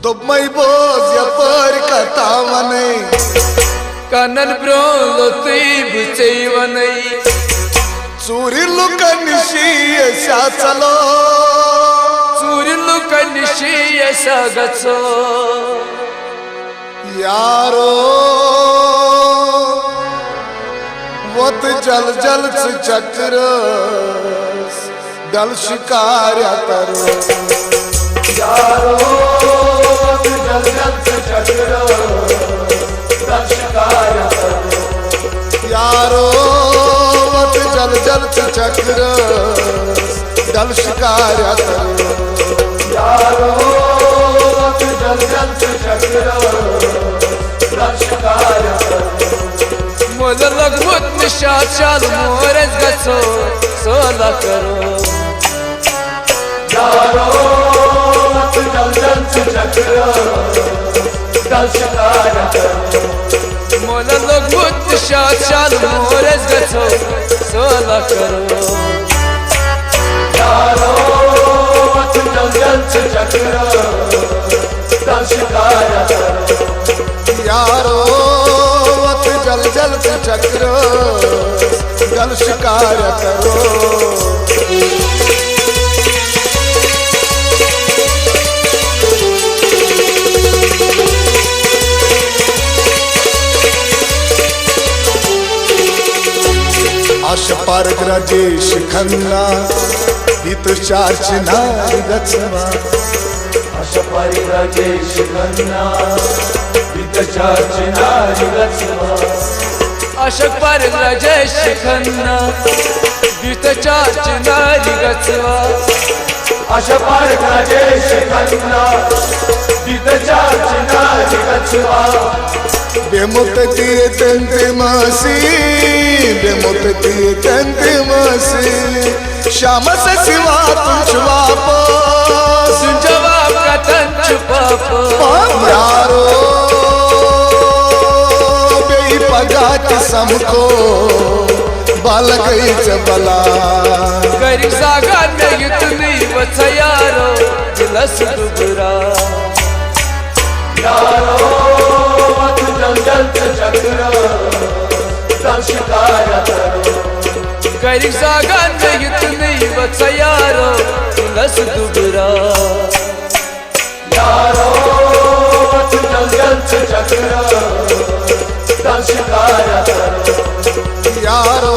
दोपमय बोज यपर कथा वनै कानन ब्रोलो तुई बुचै वनै चूरी लुकनिशी यशा चलो चूरी लुकनिशी यशा गचो यारो वत जल जल चक्र दल शिकार्या तरो यारो वत जल जल चक्र दल शिकार्या तरो यारो वत जल जल चक्र दल शिकार्या तरो यारो वत जल जल चक्र दल शिकार्या तरो मोल लगमुत निशाद शाल मोरज गचो सोला करो यारो वत जल जल चक्र दल शिकार्या तरो मोल लगमुत निशाद शाल मोरज गचो सोला करो यारो वत जल जल चक्र दल शिकार्या तरो यारो वत जल जल चक्र दल शिकार्या तरो आशा पारक राजेश खन्ना हित चार्च नारी गचवा आशा पारक राजेश खन्ना हित चार्च नारी गचवा आशा पारक राजेश खन्ना हित चार्च नारी गचवा आशा पारक राजेश खन्ना हित चार्च नारी गचवा बेमुक्ति तंत्र मासी बेमुक्ति तंत्र मासी श्याम से सिवा तुझ वापस जवाब का तंच पाप यारो बेई पगा किसम को बाल गई चबला गरीब सागर में इतनी वचा यारो दिलस दुबरा यारो वत जल जल चक्र दल शिकार्या तरो गरीब सागर में इतनी वचा यारो दिलस दुबरा यारो वत जल जल चक्र दल शिकार्या तरो यारो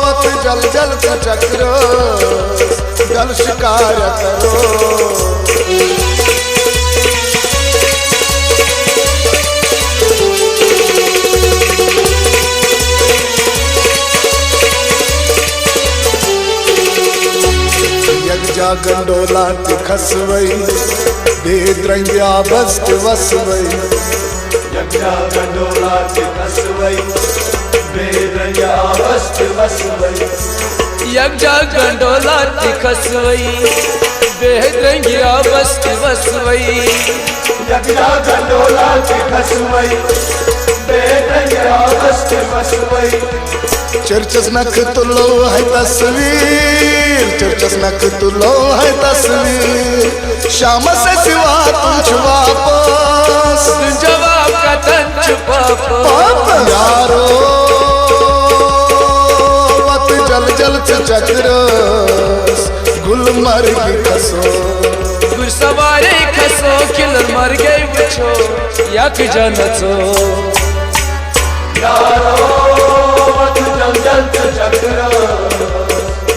वत जल जल चक्र दल शिकार्या तरो यज्ञा गंडोला खसवई बेद्रंग्या बस्त वसवई यज्ञा गंडोला खसवई बेद्रंग्या बस्त वसवई यज्ञा गंडोला खसवई बेद्रंग्या बस्त वसवई यज्ञा गंडोला खसवई बेद्रंग्या बस्त वसवई चर्चस नख तुलो है तस्वीर चर्चस नख तुलो है तस्वीर श्याम से सिवा तुझ वापस जवाब का तंच पाप यारो वत जल जल चक्र गुलमर्ग खसो गुरसवारे खसो किलर मर गए बचो यक जनचो यारो वत जल जल चक्र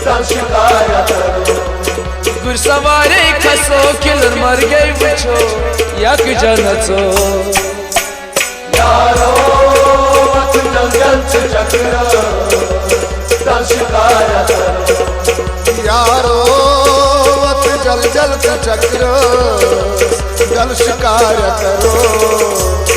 दल शिकार्या तरो गुरसवारे खसो किलर मर गए बचो यक जनचो यारो वत जल जल चक्र दल शिकार्या तरो यारो वत जल जल चक्र दल शिकार्या तरो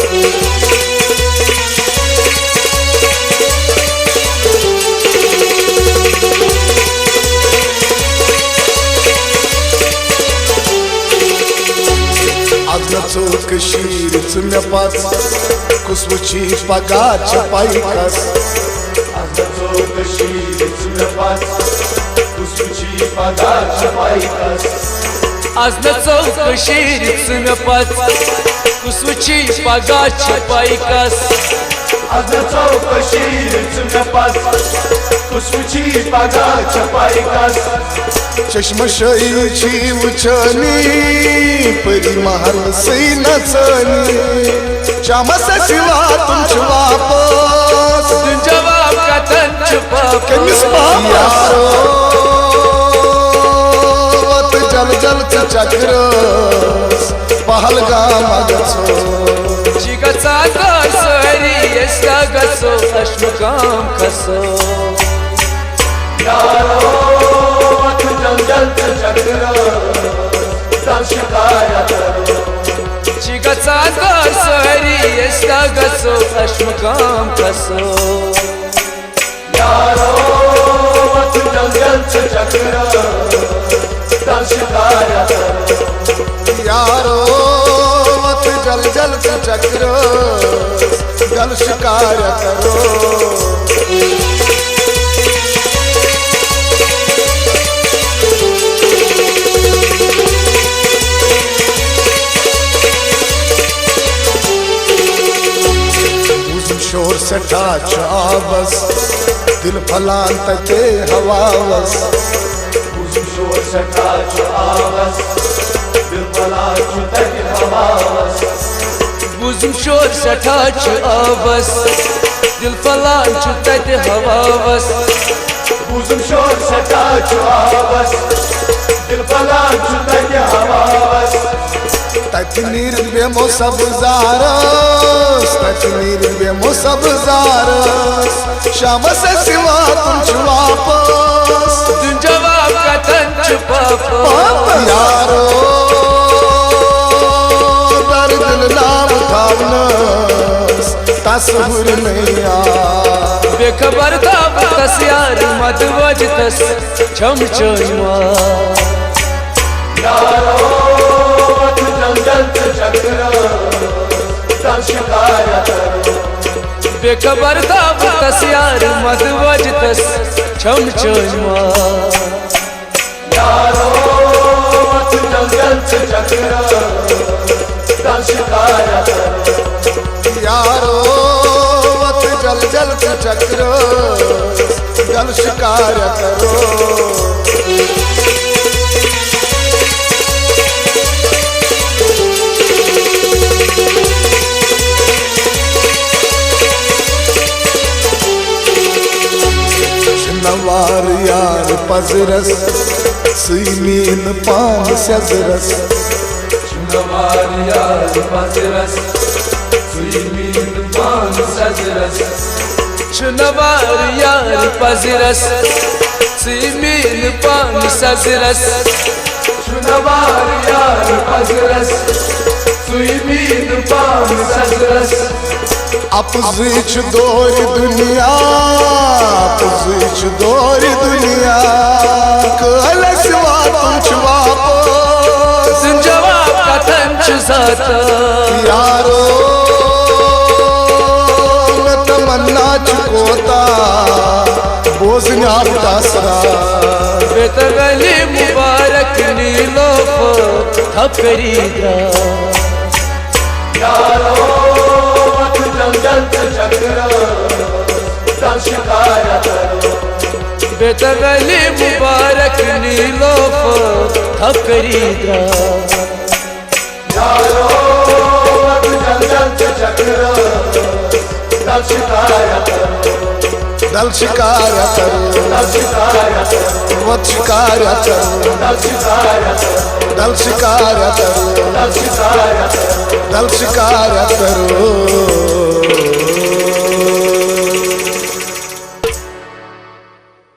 चोक शीरच मे पाच कुसवची पगाच पायकास चोक शीरच मे पाच कुसवची पगाच पायकास आज चौकशीर मे पत कुस वची पगा छपाई कस आज चौकशीर मे पत कुस वची पगा छपाई कस चश्म शाही वुचनी परी महल से नचनी शामस सिवा तुम वापस जवाब कतन कमिस यारो वत जल जल चक्रस पहलगाम गसो चिगचा सरी एस्का गसो अश्मकाम खसो यारो वत जल जल चक्रस दल शिकारा करो चिगचा सरी एस्का गसो अश्मकाम खसो यारो वत जल जल चक्रस दल शिकारा करो यारो वत जल जल चक्रस दल शिकार करो शोर सठा चावस दिल फलान ते हवावस शोर सठा चावस दिल फलान ते हवावस बुजुम शोर सठा आवस दिल फलान ते हवावस बुजुम शोर सठा चावस दिल फलान ते हवावस तकनीर बेमो सब्जारस तकनीर बेमो सब्जारस शाम से सिवा तुम वापस जवाब कतन यारो दर दिल नाम थावनस तस्वुर नहीं बेखबर था तस यार मत वजतस छम चमा यारो जल चक्रस दल शिकारा करो बेखबर था तस यार मत वजतस छम चमा यारो जल चक्रस दल शिकारा करो यारो वत जल जल चक्रस दल शिकार करो नवार यार पजरस सीमीन पान सजरस नवार यार पजरस सुईमीन पान सजरस नवार यार पजरस सुईमीन पान सजरस नवार यार पजरस सुईमीन पान सजरस अपजिच दौर दुनिया अपजिच दौर दुनिया कल सिवा तुम वापस जवाब कथन साता यारो न तमन्ना चुकोता बोझना तासरा बेतगली मुबारक नीलो थपरीदा यारो जल चक्रस दल शिकारा करो बेतगली मुबारक नीलो थपरीदा यारो जल चक्रस दल शिकारा करो दल शिकार करो दल शिकारा करो वत शिकार करो दल शिकारा करो दल शिकार करो दल शिकारा करो दल शिकार करो